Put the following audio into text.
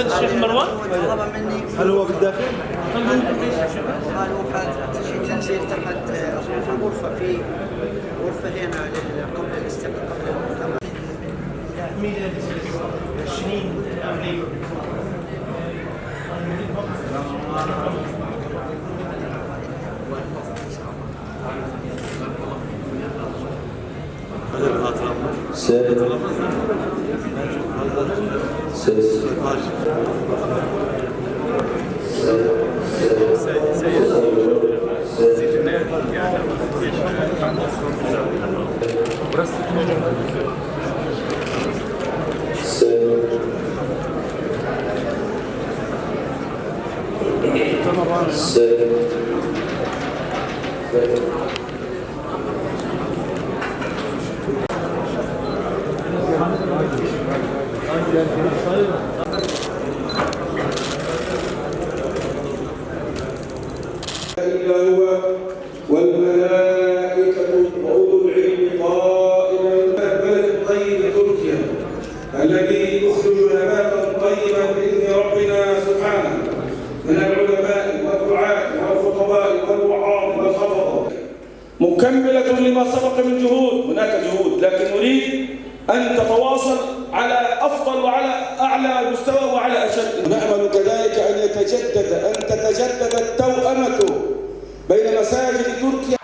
الشيخ مروان طلب مني. هل هو في الداخل؟ قال شيء تنزيل تحت غرفة في غرفة هنا قبل الاستقبال قبل المؤتمر. تحميل 20 أمريكا. إلا هو والملائكة وأولو العلم قائما بالبلد الطيب تركيا الذي يخرج نباتا طيبا بإذن ربنا سبحانه من العلماء والدعاة والخطباء والوعاظ والحفظة مكملة لما سبق من جهود. هناك جهود لكن نريد أن تتواصل على أفضل وعلى أعلى مستوى وعلى أشد. نأمل كذلك أن تتجدد التوأمة بين مساجد تركيا